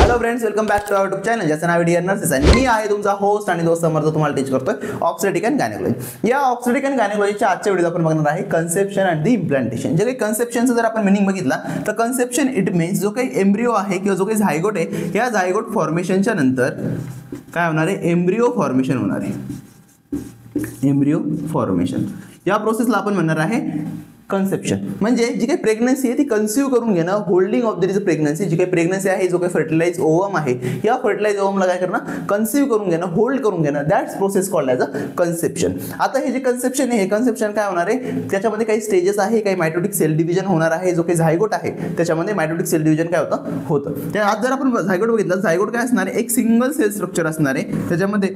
Hello friends, welcome back to our YouTube channel. ज्याचं नाव dear nurses आणि मी आहे तुमचा होस्ट आणि दोस्त समर्थ. तुम्हाला टीच करतोय ऑब्स्टेटिक अँड गायनेकॉलॉजी. या ऑब्स्टेटिक अँड गायनेकॉलॉजीच्या आजच्या व्हिडिओ आपण बघणार आहे कन्सेप्शन अँड द इम्प्लांटेशन. जे काही कन्सेप्शनचं जर आपण मिनिंग बघितला तर कन्सेप्शन इट मीन्स जो काही एम्ब्रिओ आहे किंवा जो काही झायगोट आहे, या झायगोट फॉर्मेशनच्या नंतर काय होणार आहे, एम्ब्रिओ फॉर्मेशन होणार आहे. एम्ब्रिओ फॉर्मेशन या प्रोसेसला आपण म्हणणार आहे कन्सेप्शन. म्हणजे जी काही प्रेग्नन्सी आहे ती कन्सिव्ह करून घेणं, holding of there is a pregnancy. जी काही प्रेग्नन्सी आहे, जो काही फर्टिलाइज ओवम आहे, या फर्टिलाइज ओवमला काय करणं, कन्सिव्ह करून घेणं, होल्ड करून घेणं, that's process called as a conception. आता हे जे कन्सेप्शन आहे, हे कन्सेप्शन काय होणार आहे, त्याच्यामध्ये काही स्टेजेस आहे, काही मायटोटिक सेल डिव्हिजन होणार आहे. जो काही झायगोट आहे त्याच्यामध्ये मायटोटिक सेल डिव्हिजन काय होतं. तर आज जर आपण झायगोट बघितलं, झायगोट काय असणार आहे, एक सिंगल सेल स्ट्रक्चर असणार आहे. त्याच्यामध्ये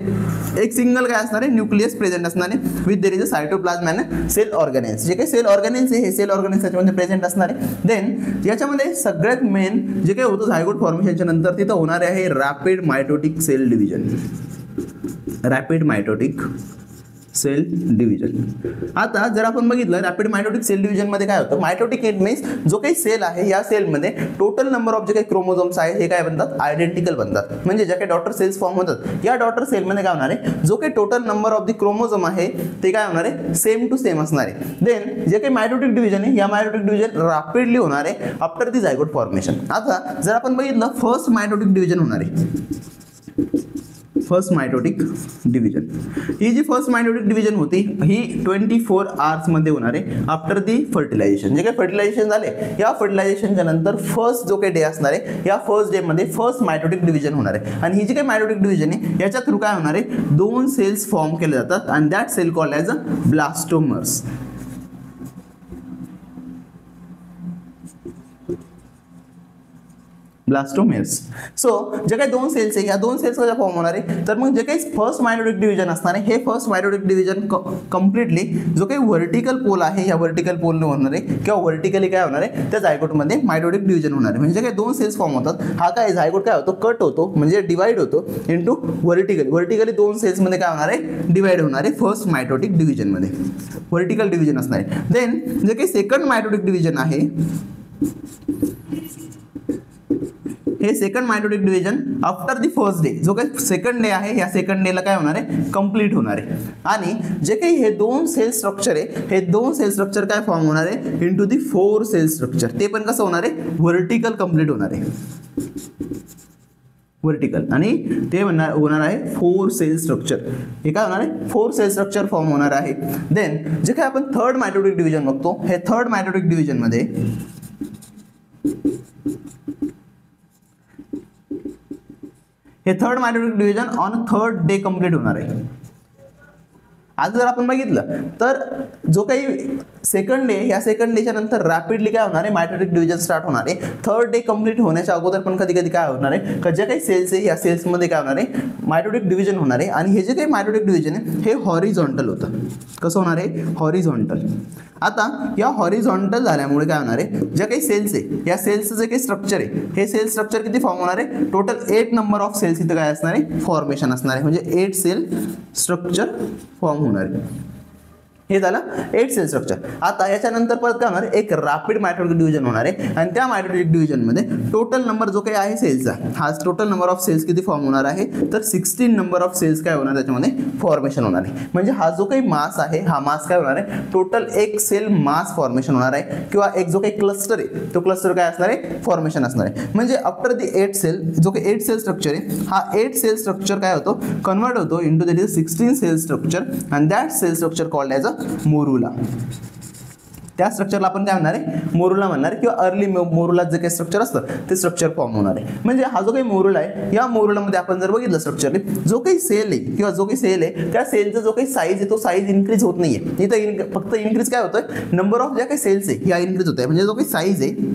एक सिंगल काय असणार आहे, न्यूक्लियस प्रेझेंट असणार आहे with there is a cytoplasm and cell organelles. जे काही सेल ऑर्गॅनेल्स हे सेल ऑर्गॅनेल्स त्याच्यामध्ये प्रेझेंट असणार आहे. देन याच्यामध्ये सगळ्यात मेन जे काही होतं झायगोट फॉर्मेशनच्या नंतर तिथं होणार आहे rapid mitotic cell division. Rapid mitotic cell division. आता जर आपण बघितलं रॅपिड मायटोटिक सेल डिव्हिजन मध्ये काय होतं, मायटोटिक इट मीन्स जो काही सेल आहे, या सेलमध्ये टोटल नंबर ऑफ जे काही क्रोमोझोम्स आहे हे काय बनतात, आयडेंटिकल बनतात. म्हणजे ज्या काही डॉटर सेल्स फॉर्म होतात, या डॉटर सेलमध्ये काय होणार आहे, जो काही total number of the chromosome आहे ते काय होणार आहे, सेम टू सेम असणार आहे. देन जे काही मायटोटिक डिव्हिजन आहे, या मायटोटिक डिव्हिजन रॅपिडली होणार आहे आफ्टर द झायगोट फॉर्मेशन. आता जर आपण बघितलं फर्स्ट मायटोटिक डिव्हिजन होणार आहे, फर्स्ट मायटोटिक डिव्हिजन. ही जी फर्स्ट मायटोटिक डिव्हिजन होती ही 24 आवर्स मध्ये होणार आहे आफ्टर दी फर्टिलायझेशन. जे काही फर्टिलायझेशन झाले, या फर्टिलायझेशनच्या नंतर फर्स्ट जो काही डे असणार आहे, या फर्स्ट डे मध्ये फर्स्ट मायटोटिक डिव्हिजन होणार आहे. आणि ही जी काही मायटोटिक डिव्हिजन आहे, याच्या थ्रू काय होणार आहे, दोन सेल्स फॉर्म केले जातात आणि that cell called as a blastomeres. Blastomeres. So जे काही दोन सेल्स आहे, या दोन सेल्स कशा फॉर्म होणार आहे, तर मग जे काही फर्स्ट मायटोटिक डिव्हिजन असणार आहे, हे फर्स्ट मायटोटिक डिव्हिजन कम्प्लिटली जो काही व्हर्टिकल पोल आहे, या व्हर्टिकल पोलने होणार आहे किंवा व्हर्टिकली काय होणार आहे, त्या झायगोटमध्ये मायटोटिक डिव्हिजन होणार आहे. म्हणजे काही दोन सेल्स फॉर्म होतात, हा काय झायगोट काय होतो, कट होतो, म्हणजे डिवाइड होतो इंटू व्हर्टिकली. व्हर्टिकली दोन सेल्समध्ये काय होणार आहे, डिवाइड होणार आहे फर्स्ट मायटोटिक डिव्हिजनमध्ये, व्हर्टिकल डिव्हिजन असणार आहे. देन जे काही सेकंड मायटोटिक डिव्हिजन आहे, हे second mitotic division after the first day, जो काही सेकंड डे आहे, या सेकंड डेला काय होणार आहे, कंप्लीट होणार आहे. आणि जे काही हे दोन सेल स्ट्रक्चर आहे, हे दोन सेल स्ट्रक्चर काय फॉर्म होणार आहे, इंटू दी 4 सेल स्ट्रक्चर. ते पण कसं होणार आहे, व्हर्टिकल कंप्लीट होणार आहे, व्हर्टिकल. आणि ते होणार आहे 4 सेल स्ट्रक्चर. हे काय होणार आहे, 4 सेल स्ट्रक्चर फॉर्म होणार आहे. देन जे काय आपण थर्ड मायटोटिक डिव्हिजन बघतो, हे थर्ड मायटोटिक डिव्हिजन मध्ये हे third mitotic division on third day complete होणार आहे. आज जर आपण बघितलं तर जो काही सेकंड डे, या सेकंड डेच्या नंतर रॅपिडली काय होणार आहे, मायटोटिक डिव्हिजन स्टार्ट होणार आहे. थर्ड डे कंप्लीट होण्याच्या अगोदर पण कधी कधी काय होणार आहे, का ज्या काही सेल्स आहे, या सेल्समध्ये काय होणार आहे, मायटोटिक डिव्हिजन होणार आहे. आणि हे जे काही मायटोटिक डिव्हिजन आहे, हे हॉरिझॉन्टल होतं. कसं होणार आहे, हॉरिझॉन्टल. आता या हॉरिझॉन्टल झाल्यामुळे काय होणार आहे, ज्या काही सेल्स आहे, या सेल्सचं जे काही स्ट्रक्चर आहे, हे सेल स्ट्रक्चर किती फॉर्म होणार आहे, टोटल 8 नंबर ऑफ सेल्स इथं काय असणार आहे, फॉर्मेशन असणार आहे. म्हणजे 8 सेल स्ट्रक्चर फॉर्म होणार आहे. हे झालं 8 सेल स्ट्रक्चर. आता याच्यानंतर परत काय होणार, एक रॅपिड मायटोटिक डिव्हिजन होणार आहे. आणि त्या मायटोटिक डिव्हिजनमध्ये टोटल नंबर जो काही आहे सेल्सचा, हा टोटल नंबर ऑफ सेल्स किती फॉर्म होणार आहे, तर 16 नंबर ऑफ सेल्स काय होणार, त्याच्यामध्ये फॉर्मेशन होणार आहे. म्हणजे हा जो काही मास आहे, हा मास काय होणार आहे, टोटल एक सेल मास फॉर्मेशन होणार आहे. किंवा एक जो काही क्लस्टर आहे, तो क्लस्टर काय असणार आहे, फॉर्मेशन असणार आहे. म्हणजे आफ्टर दी 8 सेल, जो काही 8 सेल स्ट्रक्चर आहे, हा 8 सेल स्ट्रक्चर काय होतो, कन्वर्ट होतो into that is 16 cell structure. And that cell structure called as a morula. त्या स्ट्रक्चरला आपण काय म्हणणार आहे, मोरुला म्हणणार, किंवा अर्ली मोरुला जे काही स्ट्रक्चर असतं ते स्ट्रक्चर फॉर्म होणार आहे. म्हणजे हा जो काही मोरुला आहे, या मोरुलामध्ये आपण जर बघितलं स्ट्रक्चर, जो काही सेल आहे किंवा जो काही सेल आहे, त्या सेलचा जो काही साईज आहे, तो साईज इन्क्रीज होत नाहीये. इथं फक्त इन्क्रीज काय होतोय, नंबर ऑफ ज्या काही सेल्स आहे, या इन्क्रीज होत आहे. म्हणजे जो काही साईज आहे,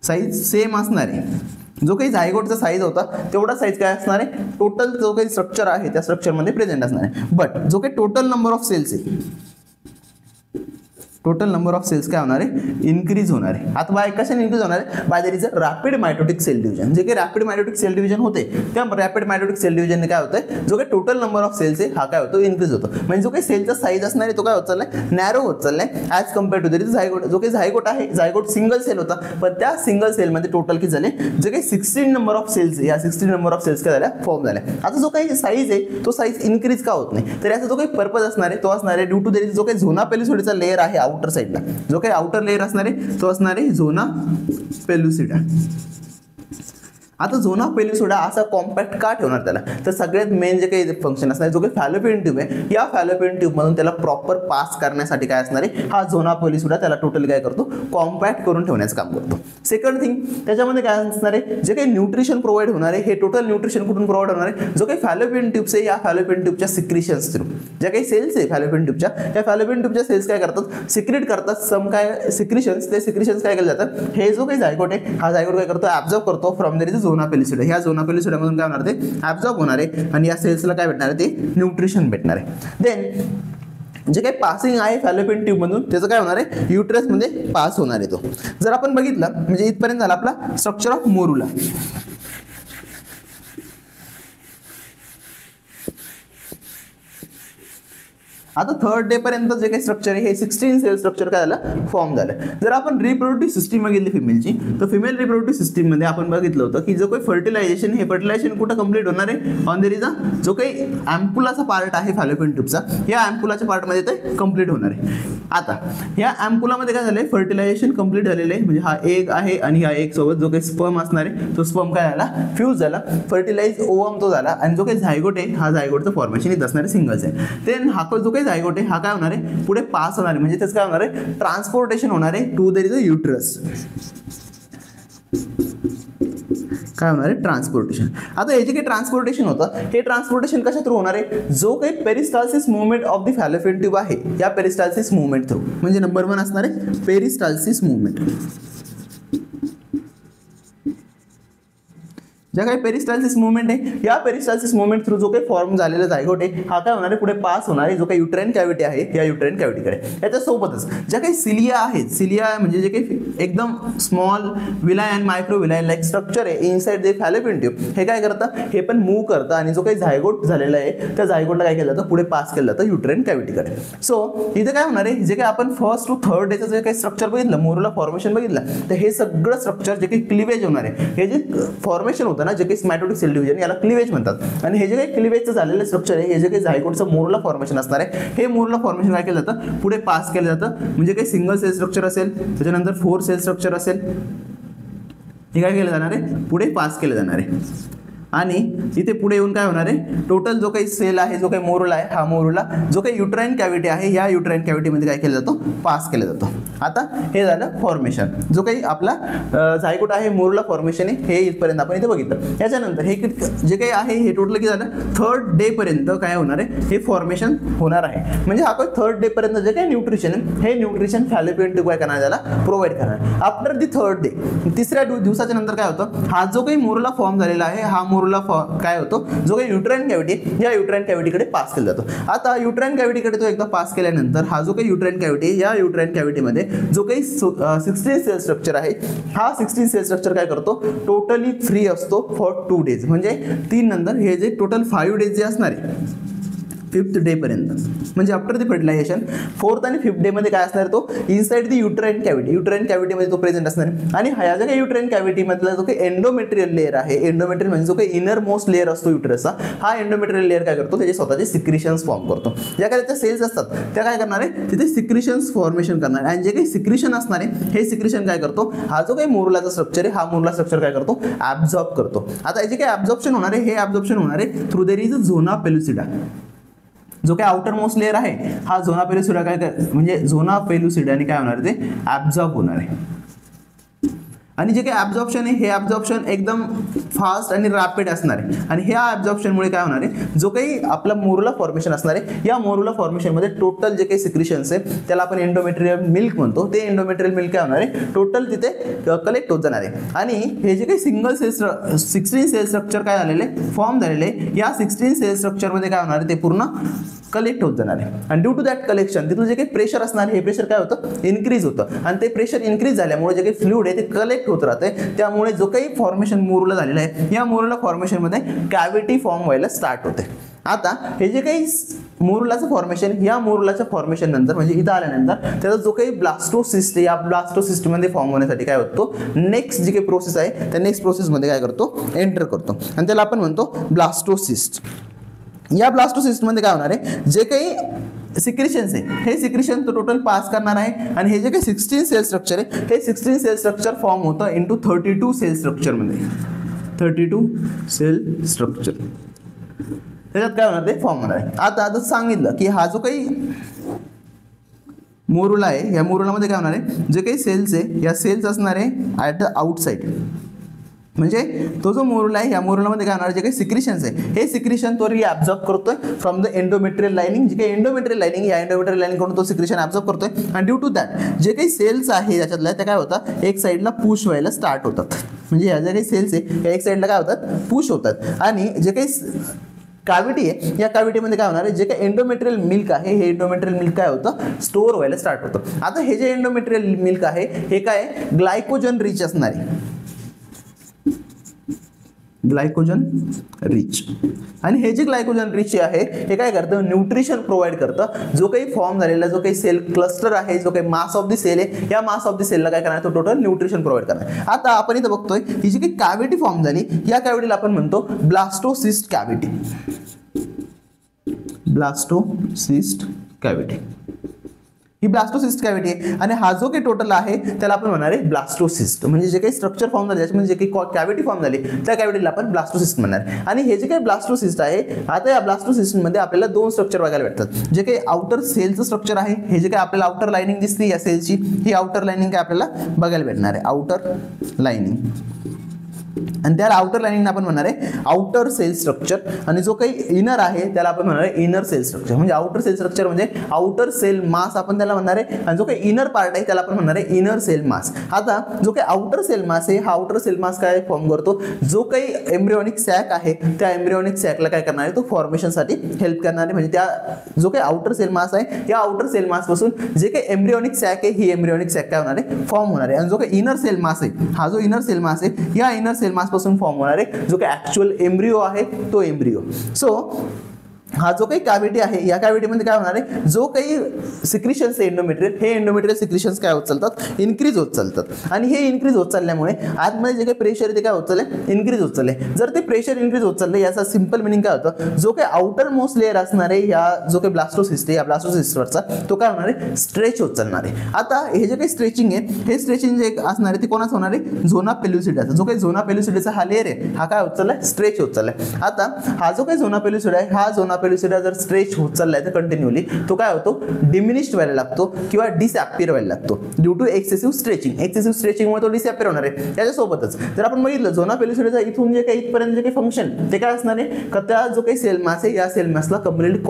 साईज सेम असणार आहे. जो काही झायगोटचा साईज होता तेवढा साईज काय असणार आहे, टोटल जो काही स्ट्रक्चर आहे त्या स्ट्रक्चरमध्ये प्रेझेंट असणार आहे. बट जो काही टोटल नंबर ऑफ सेल्स आहे, टोटल नंबर ऑफ सेल्स काय होणार आहे, इन्क्रीज होणार आहे. आता बाय कशाने इन्क्रीज होणार आहे, by there is a rapid mitotic cell division. जे काही रॅपिड मायटोटिक सेल डिव्हिजन होते त्या रॅपिड मायटोटिक सेल डिव्हिजनने काय होतंय, जो काही टोटल नंबर ऑफ सेल्स आहे हा काय होतो, इन्क्रीज होतो. म्हणजे जो काही सेलचा साईज असणार आहे तो काय होत चाललाय, नॅरो होत चाललाय as compare to there is zygote. जो काही झायगोट आहे, झायगोट सिंगल सेल होता, पण त्या सिंगल सेलमध्ये टोटल किती झाले, जे काही 16 नंबर ऑफ सेल्स, या 16 नंबर ऑफ सेल्स काय झाल्या, फॉर्म झाल्या. आता जो काही साईज आहे तो साईज इन्क्रीज का होत नाही, तर याचा जो काही पर्पज असणार आहे तो असणार आहे ड्यू टू देयर इज जो काही झोना पेलुसिडाचा लेअर आहे आउटर साईडला, जो काही आउटर लेअर असणार आहे तो असणार आहे झोना पेलुसिडा. आता झोना पेलुसिडा असा कॉम्पॅक्ट का ठेवणार त्याला, तर सगळ्यात मेन जे काही फंक्शन असणार, जो काही फॅलोपियन ट्यूब आहे या फॅलोपियन ट्यूब मधून त्याला प्रॉपर पास करण्यासाठी काय असणार आहे, हा झोना पेलुसिडा त्याला टोटली काय करतो, कॉम्पॅक्ट करून ठेवण्याचं काम करतो. सेकंड थिंग, त्याच्यामध्ये काय असणार आहे, जे काही न्यूट्रिशन प्रोव्हाइड होणार आहे हे टोटल न्यूट्रिशन कुठून प्रोव्हाइड होणार आहे, जो काही फॅलोपियन ट्यूब्स आहे या फॅलोपियन ट्यूबच्या सिक्रिशन्स थ्रू, ज्या काही सेल्स आहे फॅलोपियन ट्यूबच्या, या फॅलोपियन ट्यूबच्या सेल्स काय करतात, सिक्रेट करतात सम काय सिक्रिशन्स. ते सिक्रिशन्स काय केले जातात, हे जो काही झायगोट आहे हा झायगोट काय करतो, ॲब्झॉर्ब करतो फ्रॉम देयर इज झोना पेलुसिडा. ह्या झोना पेलुसिडामधून काय होणार, ते ॲब्झॉर्ब होणार आहे आणि या सेल्सला काय भेटणार आहे, ते न्यूट्रिशन भेटणार आहे. देन जे काही पासिंग आहे फॅलोपियन ट्यूब मधून त्याचं काय होणार आहे, युट्रस मध्ये पास होणार आहे तो. जर आपण बघितलं म्हणजे इथपर्यंत झाला आपला स्ट्रक्चर ऑफ मोरुला. आता थर्ड डे पर्यंत जे काही स्ट्रक्चर आहे हे 16 सेल स्ट्रक्चर काय झालं, फॉर्म झालं. जर आपण रिप्रोडक्टिव्ह सिस्टीम बघितली फिमेलची, तर फिमेल रिप्रोडक्टिव्ह सिस्टीम मध्ये आपण बघितलं होतं की जो काही फर्टिलायझेशन, हे फर्टिलायझेशन कुठं कंप्लीट होणार आहे, ऑन देयर इज अ जो काही अँपुलाचा पार्ट आहे फॅलोपियन ट्यूबचा, या अँपुलाच्या पार्टमध्ये ते कंप्लीट होणार आहे. आता या अँपुलामध्ये काय झालंय, फर्टिलायझेशन कंप्लीट झालेलं आहे, म्हणजे हा एग आहे आणि ह्या एग सोबत जो काही स्पर्म असणार आहे तो स्पर्म काय झाला, फ्यूज झाला, फर्टिलाइज ओवम तो झाला आणि जो काही झायगोट आहे हा झायगोटचं फॉर्मेशन इथं असणार आहे सिंगल्स आहे. देन हा जो काही झायगोट आहे हा काय होणार आहे, पुढे पास होणार आहे, म्हणजे त्याचं काय होणार आहे, ट्रान्सपोर्टेशन होणार आहे to there is a uterus. काय होणार आहे, ट्रान्सपोर्टेशन. आता हे जे काही ट्रान्सपोर्टेशन होतं हे ट्रान्सपोर्टेशन कशा थ्रू होणार आहे, जो काही peristalsis movement of the fallopian tube आहे या पेरिस्टाल्सिस मूवमेंट थ्रू, म्हणजे नंबर 1 असणार आहे पेरिस्टाल्सिस मूवमेंट. ज्या काही पेरिस्टाल्सिस मूवमेंट आहे या पेरिस्टाल्सिस मूवमेंट थ्रू जो काही फॉर्म झालेला झायगोट आहे हा काय होणार आहे, पुढे पास होणार आहे जो काही युट्राइन कॅव्हिटी आहे या युट्राइन कॅव्हिटीकडे. याच्यासोबतच ज्या काही सिलिया आहेत, सिलिया म्हणजे जे काही एकदम small विलाय and micro विलाय like structure आहे इनसाइड जे फॅलोपियन ट्यूब, हे काय करतं, हे पण मूव्ह करतं आणि जो काही झायगोट झालेला आहे त्या झायगोटला काय केलं जातं, पुढे पास केलं जातं युट्राइन कॅव्हिटीकडे. सो इथे काय होणार आहे, जे काही आपण फर्स्ट टू थर्ड डेचं जे काही स्ट्रक्चर बघितलं, मोरुला फॉर्मेशन बघितलं, तर हे सगळं स्ट्रक्चर जे काही क्लिवेज होणार आहे, हे जे फॉर्मेशन होतं ना, जे काही स्मॅटोटिक सेल डिव्हिजन याला क्लिवेज म्हणतात. आणि हे जे काही क्लिवेजचं झालेलं स्ट्रक्चर आहे, हे जे काही झायगोटचं मोरुला फॉर्मेशन असणार आहे, हे मोरुला फॉर्मेशन काय केलं जातं, पुढे पास केलं जातं. म्हणजे काही सिंगल सेल स्ट्रक्चर असेल, त्याच्यानंतर 4 सेल स्ट्रक्चर असेल, हे काय केलं जाणार आहे, पुढे पास केलं जाणार आहे. आणि इथे पुढे येऊन काय होणार आहे, टोटल जो काही सेल आहे, जो काही मोरुला आहे, हा मोरुला जो काही युट्राइन कॅव्हिटी आहे या युट्राइन कॅव्हिटीमध्ये काय केलं जातो, पास केलं जातो. आता हे झालं फॉर्मेशन, जो काही आपला झायगोट आहे मोरुला फॉर्मेशन आहे हे इथपर्यंत आपण इथे बघितलं. याच्यानंतर हे जे काही आहे हे टोटल किती झालं, थर्ड डे पर्यंत काय होणार आहे, हे फॉर्मेशन होणार आहे. म्हणजे हा थर्ड डे पर्यंत जे काही न्यूट्रिशन आहे हे न्यूट्रिशन फॅलोपियन ट्यूब काय करणार, त्याला प्रोव्हाइड करणार. आफ्टर दी थर्ड डे, तिसऱ्या दिवसाच्या नंतर काय होतं, हा जो काही मोरुला फॉर्म झालेला आहे हा मोरुला काय होतो, जो काही युट्राइन कॅव्हिटी या युट्राइन कॅव्हिटीकडे पास केला जातो. आता युट्राइन कॅव्हिटीकडे तो एकदा पास केल्यानंतर हा जो काही युट्राइन कॅव्हिटी या युट्राइन कॅव्हिटीमध्ये जो काही 16 सेल स्ट्रक्चर आहे, हा 16 सेल स्ट्रक्चर काय करतो, टोटली फ्री असतो फॉर 2 डेज. म्हणजे 3 नंतर हे जे टोटल 5 डेज जे असणार आहे 5th डे पर्यंत, म्हणजे आफ्टर द फर्टिलायझेशन 4th आणि 5th डे मध्ये काय असणार, तो inside the uterine cavity, uterine कॅव्हिटीमध्ये तो प्रेझेंट असणार आहे. आणि ह्या ज्या काही युट्राइन कॅव्हिटी मधला जो काही एंडोमेट्रियल लेअर आहे, एंडोमेट्रियल म्हणजे जो काही इनर मोस्ट लेअर असतो युट्रसचा, हा एंडोमेट्रियल लेअर काय करतो, त्याचे स्वतःचे सिक्रिशन्स फॉर्म करतो. ज्या काही त्या सेल्स असतात त्या काय करणार आहे, तिथे सिक्रिशन्स फॉर्मेशन करणार आहे. आणि जे काही सिक्रिशन असणार आहे हे सिक्रिशन काय करतो, हा जो काही मोरुलाचा स्ट्रक्चर आहे हा मोरुला स्ट्रक्चर काय करतो, ॲब्झॉर्ब करतो. आता याचे काही ॲब्झॉर्प्शन होणार आहे, हे ॲब्झॉर्प्शन होणार आहे through there is a zona pellucida. जो काही आउटर मोस्ट लेअर आहे हा झोना पेलुसिडा काय म्हणजे झोना पेलुसिडाने काय होणार, ते ॲब्झॉर्ब होणार आहे. आणि जे काही ॲब्झॉर्प्शन आहे हे ॲब्झॉर्प्शन एकदम फास्ट आणि रॅपिड असणार आहे. आणि ह्या ॲब्झॉर्प्शनमुळे काय होणार आहे, जो काही आपला मोरुला फॉर्मेशन असणार आहे, या मोरुला फॉर्मेशनमध्ये टोटल जे काही सिक्रिशन्स आहे त्याला आपण एंडोमेट्रियल मिल्क म्हणतो, ते एंडोमेट्रियल मिल्क काय होणार आहे, टोटल तिथे कलेक्ट होत जाणार आहे. आणि हे जे काही सिंगल सेल 16 सेल स्ट्रक्चर काय झालेले फॉर्म झालेले, या 16 सेल स्ट्रक्चरमध्ये काय होणार आहे, ते पूर्ण कलेक्ट होत जाणार आहे. आणि ड्यू टू दॅट कलेक्शन तिथलं जे काही प्रेशर असणार हे प्रेशर काय होतं, इन्क्रीज होतं. आणि ते प्रेशर इन्क्रीज झाल्यामुळे जे काही फ्लुइड आहे ते कलेक्ट होत राहते. त्यामुळे जो काही फॉर्मेशन मोरुला झालेला आहे, या मोरुला फॉर्मेशनमध्ये कॅव्हिटी फॉर्म व्हायला स्टार्ट होते. आता हे जे काही मोरुलाचं फॉर्मेशन, या मोरुलाच्या फॉर्मेशन नंतर म्हणजे इथं आल्यानंतर त्याचा जो काही ब्लास्टोसिस्ट आहे, या ब्लास्टोसिस्टमध्ये फॉर्म होण्यासाठी काय होतो, नेक्स्ट जी काही प्रोसेस आहे त्या नेक्स्ट प्रोसेसमध्ये काय करतो, एंटर करतो. आणि त्याला आपण म्हणतो ब्लास्टोसिस्ट. या ब्लास्टोसिस्टमध्ये काय होणार आहे, जे काही सिक्रिशन्स आहे हे सिक्रिशन तो टोटल पास करणार आहे. आणि हे जे काही 16 सेल स्ट्रक्चर आहे हे 16 सेल स्ट्रक्चर फॉर्म होतं इंटू 32 सेल स्ट्रक्चरमध्ये. 32 सेल स्ट्रक्चर त्याच्यात काय होणार, ते फॉर्म होणार आहे. आता सांगितलं की हा जो काही मोरुला आहे, या मोरुलामध्ये काय होणार आहे, जे काही सेल्स आहे या सेल्स असणार आहे ॲट द आउटसाइड. म्हणजे तो जो मोरुला आहे, या मोरुलामध्ये काय होणार, जे काही सिक्रिशन्स आहे हे सिक्रिशन तो रिअब्झॉर्ब करतोय फ्रॉम द एंडोमेट्रियल लाइनिंग. जे काही एंडोमेट्रियल लाइनिंग, या एंडोमेट्रियल लाइनिंग कडून तो सिक्रिशन ॲब्झॉर्ब करतोय. आणि ड्यू टू दॅट जे काही सेल्स आहे त्याच्यातल्या त्या काय होतात, एक साईडला पुश व्हायला स्टार्ट होतात. म्हणजे ह्या ज्या काही सेल्स आहे या एक साईडला काय होतात, पुश होतात. आणि जे काही कॅव्हिटी आहे या कॅव्हिटीमध्ये काय होणार आहे, जे काही एंडोमेट्रियल मिल्क आहे हे एंडोमेट्रियल मिल्क काय होतं, स्टोअर व्हायला स्टार्ट होतं. आता हे जे एंडोमेट्रियल मिल्क आहे हे काय ग्लायकोजन रिच असणार आहे, ग्लायकोजन रिच. आणि हे जे ग्लायकोजन रिच आहे हे काय करतं, न्यूट्रिशन प्रोव्हाइड करतं. जो काही फॉर्म झालेला जो काही सेल क्लस्टर आहे, जो काही मास ऑफ द सेल आहे, या मास ऑफ द सेलला काय करणार, तो टोटल न्यूट्रिशन प्रोव्हाइड करणार. आता आपण इथं बघतोय ही जी काही कॅव्हिटी फॉर्म झाली, या कॅव्हिटीला आपण म्हणतो ब्लास्टोसिस्ट कॅव्हिटी. ब्लास्टोसिस्ट कॅव्हिटी ही ब्लास्टोसिस्ट कॅव्हिटी आहे. आणि हा जो काही टोटल आहे त्याला आपण म्हणणार आहे ब्लास्टोसिस्ट. म्हणजे जे काही स्ट्रक्चर फॉर्म झाले त्याच्यामध्ये जे काही कॅव्हिटी फॉर्म झाली त्या कॅव्हिटीला आपण ब्लास्टोसिस्ट म्हणणार. आणि हे जे काही ब्लास्टोसिस्ट आहे, आता या ब्लास्टोसिस्टमध्ये आपल्याला दोन स्ट्रक्चर बघायला भेटतात. जे काही आउटर सेलचं स्ट्रक्चर आहे, हे जे काही आपल्याला आउटर लाइनिंग दिसते या सेलची, ही आउटर लाइनिंग काय आपल्याला बघायला भेटणार आहे, आउटर लाइनिंग. आणि त्याला आउटर लाइनिंग आपण म्हणणार आहे आउटर सेल स्ट्रक्चर. आणि जो काही इनर आहे त्याला आपण म्हणणार आहे इनर सेल स्ट्रक्चर. म्हणजे आउटर सेल स्ट्रक्चर म्हणजे आउटर सेल मास आपण त्याला म्हणणार आहे. आणि जो काही इनर पार्ट आहे त्याला आपण म्हणणार आहे इनर सेल मास. आता जो काही आउटर सेल मास आहे, हा आउटर सेल मास काय फॉर्म करतो, जो काही एम्ब्रियोनिक सॅक आहे त्या एम्ब्रियोनिक सॅकला काय करणार आहे, तो फॉर्मेशनसाठी हेल्प करणार आहे. म्हणजे त्या जो काही आउटर सेल मास आहे या आउटर सेल मास पासून जे काही एम्ब्रियोनिक सॅक आहे ही एम्ब्रियोनिक सॅक काय होणार आहे, फॉर्म होणार आहे. आणि जो काही इनर सेल मास आहे, हा जो इनर सेल मास आहे या इनर सेल मास पासून फॉर्म होणार आहे जो काही ऍक्च्युअल एम्ब्रियो आहे तो एम्ब्रियो. सो हा जो काही कॅव्हिटी आहे या कॅव्हिटीमध्ये काय होणार आहे, जो काही सिक्रिशन्स एंडोमेट्रियल, हे एंडोमेट्रियल सिक्रिशन्स काय होत चालतात, इन्क्रीज होत चालतात. आणि हे इन्क्रीज होत चालल्यामुळे आतमध्ये जे काही प्रेशर आहे ते काय होत चाललंय, इन्क्रीज होत चाललंय. जर ते प्रेशर इन्क्रीज होत चाललंय याचा सिंपल मिनिंग काय होतं, जो काही आउटर मोस्ट लेअर असणार आहे या जो काही ब्लास्टोसिस्ट आहे या ब्लास्टोसिस्टवरचा तो काय होणार आहे, स्ट्रेच होत चालणार आहे. आता हे जे काही स्ट्रेचिंग आहे हे स्ट्रेचिंग जे असणार आहे ते कोणाचं होणार आहे, झोना पेल्युसिडाचा. जो काही झोना पेल्युसिडाचा हा लेअर आहे हा काय होत चाललाय, स्ट्रेच होत चाललाय. आता हा जो काही झोना पेल्युसिडा आहे हा झोना पेल्युसिडा जर स्ट्रेच होत चाललाय तर कंटिन्यूली तो काय होतो, डिमिनिश्ड व्हायला लागतो किंवा डिसअपियर व्हायला लागतो due to excessive stretching. Excessive स्ट्रेचिंगमुळे तो डिसअपियर होणार आहे. त्याच्यासोबतच जर आपण बघितलं झोना पेल्युसिडाचा इथून जे काही इथपर्यंत जे काही फंक्शन ते काय असणार आहे, का त्या जो काही सेल मास आहे या सेल मासला कम्प्लीट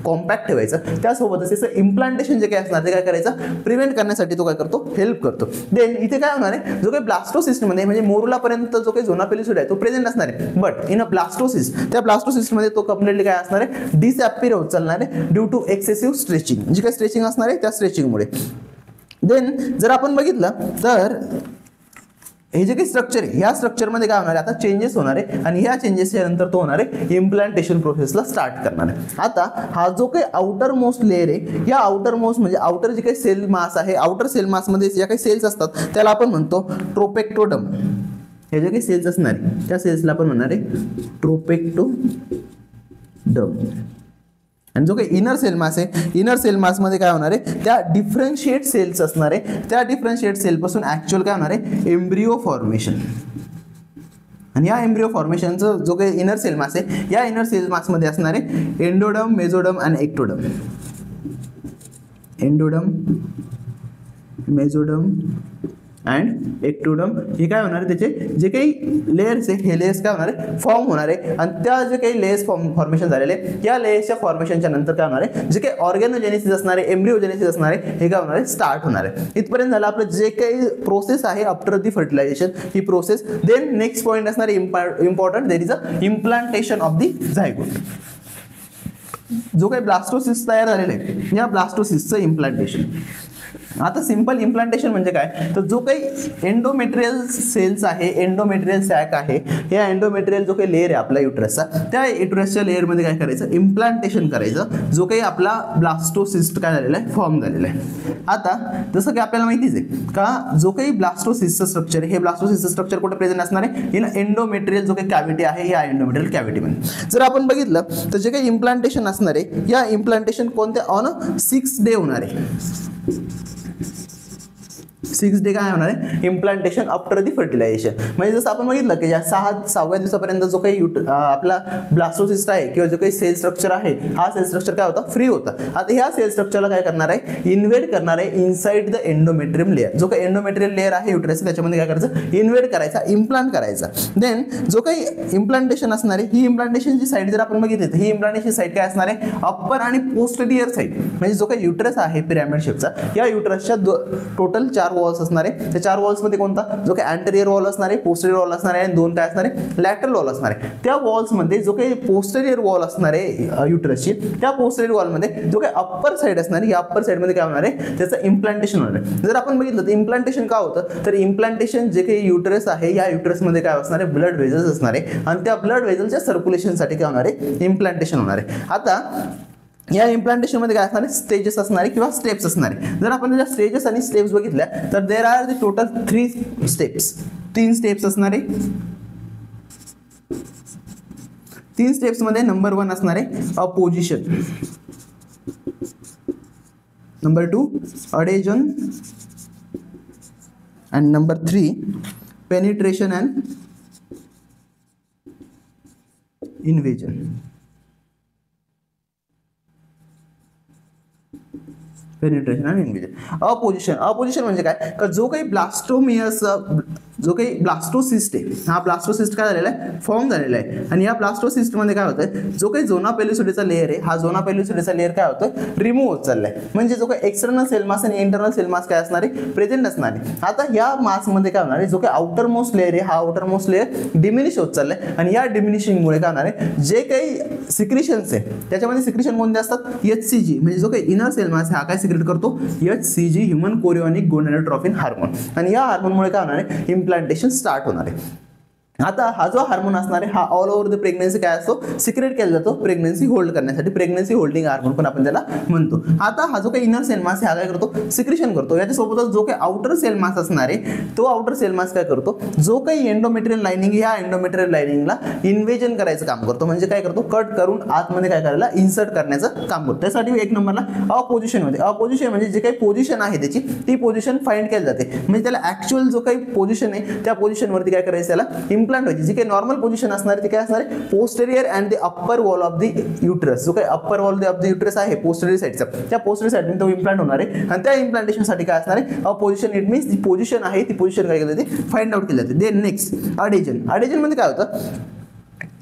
कॉम्पॅक्ट ठेवायचं. त्यासोबतच त्याचं इम्प्लांटेशन जे काही असणार ते काय करायचं, प्रिव्हेंट करण्यासाठी तो काय करतो, हेल्प करतो. देन इथे काय होणार आहे, जो काही ब्लास्टोसिस्ट मध्ये म्हणजे मोरुलापर्यंत जो काही झोना पेल्युसिडा आहे तो प्रेझेंट असणार आहे. बट इन अ ब्लास्टोसिस्ट, त्या ब्लास्टोसिस्ट मध्ये तो कम्प्लीटली काय असणार आहे, डिसअपियर होत चालणार आहे ड्यू टू एक्सेसिव्ह स्ट्रेचिंग. जी काही स्ट्रेचिंग असणार आहे त्या स्ट्रेचिंगमुळे. देन जर आपण बघितलं तर हे जे काही स्ट्रक्चर आहे या स्ट्रक्चरमध्ये काय होणार आहे, आता चेंजेस होणार आहे. आणि ह्या चेंजेसच्या नंतर तो होणार आहे इम्प्लांटेशन प्रोसेसला स्टार्ट करणार आहे. आता हा जो काही आउटर मोस्ट लेअर आहे या आउटर मोस्ट म्हणजे आउटर जे काही सेल मास आहे, आउटर सेल मासमध्ये ज्या काही सेल्स असतात त्याला आपण म्हणतो ट्रोपेक्टोडम. हे जे काही सेल्स असणार आहे त्या सेल्सला आपण म्हणणार आहे ट्रोपेक्टोडम. आणि जो काही इनर सेल मास आहे, इनर सेल मासमध्ये काय होणार आहे, त्या डिफरन्शिएट सेल्स असणार आहे. त्या डिफरन्शिएट सेलपासून ऍक्च्युअल काय होणार आहे, एम्ब्रिओ फॉर्मेशन. आणि या एम्ब्रिओ फॉर्मेशनचं जो काही इनर सेल मास आहे या इनर सेल मासमध्ये असणार आहे एंडोडम, मेझोडम आणि एक्टोडम. एंडोडम, मेझोडम अँड एक्टोडम हे काय होणार आहे, त्याचे जे काही लेयर्स आहे हे लेयर्स काय होणार आहे, फॉर्म होणार आहे. आणि त्या जे काही लेयर्स फॉर्मेशन झालेले या लेयर्सच्या फॉर्मेशनच्या नंतर काय होणार आहे, जे काही ऑर्गॅनोजेनेसिस असणार आहे, एम्ब्रिओजेनेसिस असणार आहे, हे काय होणार आहे, स्टार्ट होणार आहे. इथपर्यंत झालं आपलं जे काही प्रोसेस आहे आफ्टर द फर्टिलायझेशन ही प्रोसेस. देन नेक्स्ट पॉईंट असणार आहे important, there is a implantation of the zygote. जो काही ब्लास्टोसिस्ट तयार झालेला आहे या ब्लास्टोसिस्टचं इम्प्लांटेशन. आता सिंपल इम्प्लांटेशन म्हणजे काय, तर जो काही एंडोमेट्रियल सेल्स आहे, एंडोमेट्रियल सॅक आहे, या एंडोमेट्रियल जो काही लेअर आहे आपल्या युट्रसचा, त्या युट्रसच्या लेअरमध्ये काय करायचं, इम्प्लांटेशन करायचं. जो काही आपला ब्लास्टोसिस्ट काय झालेला आहे, फॉर्म झालेला आहे. आता जसं की आपल्याला माहितीच आहे का, जो काही ब्लास्टोसिस्टचं स्ट्रक्चर, हे ब्लास्टोसिस्टचं स्ट्रक्चर कुठे प्रेझेंट असणार आहे, इन एंडोमेट्रियल जो काही कॅव्हिटी आहे या एंडोमेट्रियल कॅव्हिटीमध्ये. जर आपण बघितलं तर जे काही इम्प्लांटेशन असणार आहे, या इम्प्लांटेशन कोणत्या ऑन 6 डे होणार आहे. 6 डे काय होणार आहे, इम्प्लांटेशन आफ्टर दी फर्टिलायझेशन. म्हणजे जसं आपण बघितलं की या 6व्या दिवसापर्यंत जो काही आपला ब्लास्टोसिस्ट आहे किंवा जो काही सेल स्ट्रक्चर आहे, हा सेल स्ट्रक्चर काय होता, फ्री होता. आता ह्या सेल स्ट्रक्चरला काय करणार आहे, इन्व्हेड करणार आहे इनसाइड द एंडोमेट्रियम लेअर. जो काही एंडोमेट्रियल लेअर आहे युट्रस, त्याच्यामध्ये काय करायचं, इन्व्हेड करायचा, इम्प्लांट करायचा. देन जो काही इम्प्लांटेशन असणार आहे, ही इम्प्लांटेशनची साईड जर आपण बघितली तर ही इम्प्लांटेशन साईड काय असणार आहे, अप्पर आणि पोस्टेरियर साईड. म्हणजे जो काही युट्रस आहे पिरॅमिड शेपचा, या युट्रसच्या टोटल 4 वॉल्स असणार आहे. त्या 4 वॉल्स मध्ये कोणता, जो काही अँटेरियर वॉल असणार आहे, पोस्टेरियर वॉल असणार आहे, आणि 2 काय असणार आहे, लॅटरल वॉल असणार आहे. त्या वॉल्स मध्ये जो काही पोस्टेरियर वॉल असणार आहे युट्रसची, त्या पोस्टेरियर वॉल मध्ये जो काही अप्पर साइड असणार आहे, या अप्पर साइड मध्ये काय होणार आहे, त्याचं इम्प्लांटेशन होणार आहे. जर आपण बघितलं तर इम्प्लांटेशन का होतं, तर इम्प्लांटेशन जे काही युट्रस आहे, या युट्रस मध्ये काय असणार आहे, ब्लड व्हेसल्स असणार आहे, आणि त्या ब्लड व्हेसलच्या सर्क्युलेशनसाठी काय होणार आहे, इम्प्लांटेशन होणार आहे. आता या इम्प्लांटेशन मध्ये काय असणार आहे, स्टेजेस असणार आहे किंवा स्टेप्स असणार आहे. जर आपण त्याच्या स्टेजेस आणि स्टेप्स बघितल्या तर there are the total 3 steps. 3 steps असणार आहे. 3 स्टेप्स मध्ये नंबर 1 असणार आहे opposition, number 2 adhesion, and number 3 penetration and invasion. Penetration आणि इन्व्हेजन. अपोजिशन म्हणजे काय, का जो काही ब्लास्टोमियस, जो काही ब्लास्टोसिस्ट आहे, हा ब्लास्टोसिस्ट काय झालेला आहे, फॉर्म झालेला आहे. आणि या ब्लास्टोसिस्ट मध्ये काय होतं, जो काही झोना पेल्युसिडेचा लेअर आहे, हा झोना पेल्युसिडेचा लेअर काय होतं, रिमूव्ह होत चाललाय. म्हणजे जो काही एक्सटर्नल सेल मास आणि इंटरनल सेल मास काय असणार आहे, प्रेझेंट असणार आहे. आता या मास मध्ये काय होणार आहे, जो काही आउटर मोस्ट लेअर आहे, हा आउटर मोस्ट लेअर डिमिनिश होत चाललाय. आणि या डिमिनिशिंगमुळे काय होणार आहे, जे काही सिक्रिशन्स आहे, त्याच्यामध्ये सिक्रिशन कोणते असतात, HCG, म्हणजे जो काही इनर सेल मास आहे, हा काय सिक्रेट करतो, HCG, human chorionic gonadotropin hormone. आणि या हार्मोनमुळे काय होणार आहे, इम्प्लांटेशन स्टार्ट होणार आहे. आता हा जो हार्मोन असणार आहे, हा ऑल ओव्हर द प्रेग्नन्सी काय असतो, सिक्रेट केला जातो प्रेग्नन्सी होल्ड करण्यासाठी. प्रेग्नन्सी होल्डिंग हार्मोन पण आपण त्याला म्हणतो. आता हा जो काही इनर सेल मास आहे, हा काय करतो, सिक्रेशन करतो. याच्यासोबतच जो काही आउटर सेल मास असणार आहे, तो आउटर सेल मास काय करतो, जो काही एंडोमेट्रियल लाइनिंग, या एंडोमेट्रियल लाइनिंगला इन्व्हेजन करायचं काम करतो. म्हणजे काय करतो, कट करून आतमध्ये काय करायला, इन्सर्ट करण्याचं काम करतो. त्यासाठी 1 नंबरला अपोजिशन मध्ये. अपोजिशन म्हणजे जे काही पोझिशन आहे त्याची, ती पोझिशन फाइंड केली जाते. म्हणजे त्याला ऍक्च्युअल जो काही पोझिशन आहे, त्या पोझिशनवरती काय करायचं, त्याला इम्प्लांट व्हायची. जी काही नॉर्मल पोझिशन असणार आहे ती काय असणार आहे, posterior and the upper wall of the uterus. जो काही upper wall of the uterus आहे पोस्टेरियर साईडचा, त्या पोस्टेरियर साईडने तो इम्प्लांट होणार आहे. आणि त्या इम्प्लांटेशनसाठी काय असणार आहे, अपोजिशन. इट मीन्स जी पोझिशन आहे, ती पोझिशन काय केली जाते, फाइंड आउट केली जाते. Then next adhesion. अडेजन मध्ये काय होतं,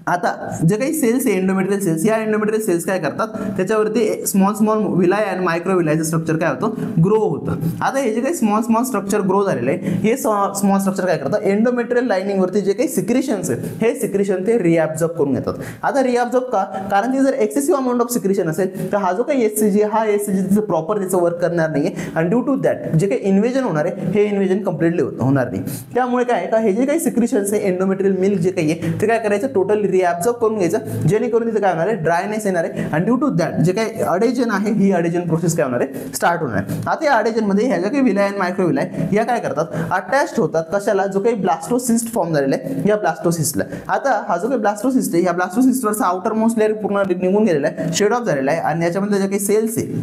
आता जे काही सेल्स आहे, एंडोमेट्रियल सेल्स, या एंडोमेट्रियल सेल्स काय करतात, त्याच्यावरती स्मॉल विलाय आणि मायक्रो विलायचं स्ट्रक्चर काय होतं, ग्रो होतं. आता हे जे काही स्मॉल स्ट्रक्चर ग्रो झालेलं आहे, हे स्मॉल स्ट्रक्चर काय करतात, एंडोमेट्रियल लाइनिंग वरती जे काही सिक्रिशन्स आहेत, हे सिक्रिशन ते रिअब्झॉर्ब करून घेतात. आता रिअब्झॉर्ब का, कारण की जर एक्सेसिव्ह अमाऊंट ऑफ सिक्रिशन असेल, तर हा जो काही HCG, हा HCG तिचं प्रॉपर त्याचं वर्क करणार नाहीये. आणि ड्यू टू दॅट जे काही इन्व्हेजन होणार आहे, हे इन्व्हेजन कम्प्लिटली होणार नाही. त्यामुळे काय का, हे जे काही सिक्रिशन्स आहे, एंडोमेट्रियल मिल्क जे काही आहे, ते काय करायचं, टोटल रिअब्झॉर्ब करून घ्यायचं, जेणेकरून तिथे काय होणार आहे, ड्रायनेस येणार आहे. आणि ड्यू टू दॅट जे काही अडेजन आहे, ही अडेजन प्रोसेस काय होणार आहे, स्टार्ट होणार आहे. आता या अडेजन मध्ये ह्या ज्या काही विलाय आणि मायक्रो विलाय, या काय करतात, अटॅच्ड होतात कशाला, जो काही ब्लास्टोसिस्ट फॉर्म झालेला आहे, या ब्लास्टोसिस्टला. आता हा जो काही ब्लास्टोसिस्ट आहे, या ब्लास्टोसिस्टवरचा आउटर मोस्ट लेअर पूर्ण निघून गेलेला आहे, शेड ऑफ झालेला आहे. आणि याच्यामध्ये जे काही सेल्स आहे,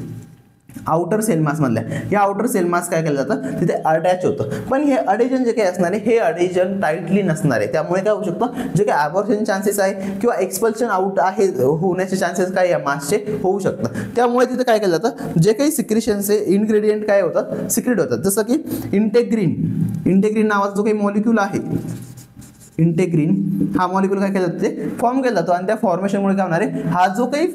आउटर सेल मास मधल्या या आउटर सेल मास काय केलं जातं तिथे अटॅच होतं, पण हे अडेजन जे काही असणार आहे हे अडेजन टाईटली नसणार आहे, त्यामुळे काय होऊ शकतं जे काही ॲबॉर्शन चान्सेस आहे किंवा एक्सपल्शन आउट आहे होण्याचे चान्सेस काय या मासचे होऊ शकतात. त्यामुळे तिथे काय केलं जातं जे काही सिक्रिशनचे इन्ग्रेडियंट काय होतात सिक्रेट होतात, जसं की इंटेग्रिन नावाचा जो काही मॉलिक्यूल आहे इंटेग्रिन हा मॉलिक्यूल काय केला जातो ते फॉर्म केला जातो आणि त्या फॉर्मेशनमुळे काय होणार आहे हा जो काही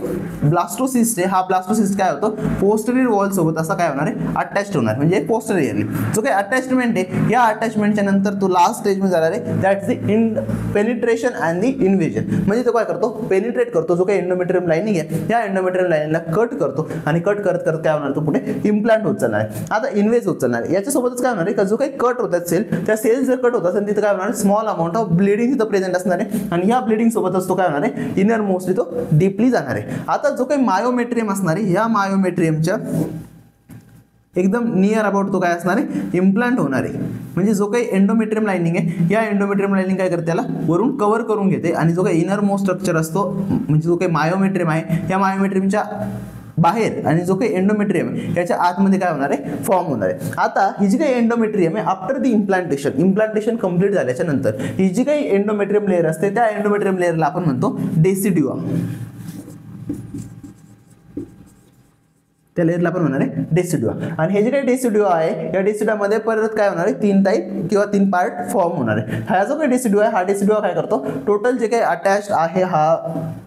ब्लास्टोसिस्ट आहे हा ब्लास्टोसिस्ट काय होतो पोस्टेरियर वॉल सोबत असा काय होणार आहे अटॅच्ड होणार, म्हणजे पोस्टेरियरली जो काही अटॅचमेंट आहे या अटॅचमेंटच्या नंतर तो लास्ट स्टेजमध्ये जाणार आहे that is the penetration and the invasion, म्हणजे तो काय करतो पेनिट्रेट करतो जो काही एंडोमेट्रियम लाइनिंग आहे या एंडोमेट्रियम लाइनिंगला कट करतो आणि कट करत करत काय होणार तो पुढे इम्प्लांट होत चालणार आहे. आता इन्व्हेज होत चालणार आहे याच्यासोबतच काय होणार आहे का जो काही कट होतात सेल त्या सेल जर कट होत असेल तिथे काय होणार स्मॉल अमाऊंट ऑफ ब्लिडिंग तिथं प्रेझेंट असणार आहे आणि या ब्लिडिंग सोबतच तो काय होणार आहे इनर मोस्टली तो डीपली जाणार आहे. आता जो काही मायोमेट्रियम असणार आहे या मायोमेट्रियमच्या एकदम नियर अबाउट तो काय असणार आहे इम्प्लांट होणार आहे, म्हणजे जो काही एंडोमेट्रियम लाइनिंग आहे या एंडोमेट्रियम लाइनिंग काय करते त्याला वरून कव्हर करून घेते आणि जो काही इनर मोस्ट स्ट्रक्चर असतो म्हणजे जो काही मायोमेट्रियम आहे या मायोमेट्रियमच्या बाहेर आणि जो काही एंडोमेट्रियम आहे याच्या आतमध्ये काय होणार आहे फॉर्म होणार आहे. आता ही जी काही एंडोमेट्रियम आहे आफ्टर द इम्प्लांटेशन कंप्लीट झाल्याच्या नंतर ही जी काही एंडोमेट्रियम लेअर असते त्या एंडोमेट्रियम लेअरला आपण म्हणतो डेसिड्युआ, त्या लेअरला आपण म्हणणार आहे डेसिड्युआ. आणि हे जे काही डेसिड्युआ आहे या डेसिड्युआमध्ये परत काय होणार आहे 3 टाईप किंवा 3 पार्ट फॉर्म होणार आहे. हा जो काही डेसिड्युआ आहे हा डेसिड्युआ काय करतो टोटल जे काही अटॅच आहे हा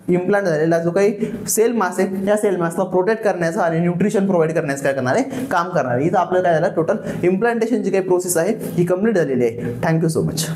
इम्प्लांट झालेला जो काही सेल मास आहे या सेल मासला प्रोटेक्ट करण्याचं आणि न्यूट्रिशन प्रोव्हाइड करण्याचं काय करणार आहे काम करणार आहे. इथं आपलं काय झालं टोटल इम्प्लांटेशन जी काही प्रोसेस आहे ही कंप्लीट झालेली आहे. Thank you so much.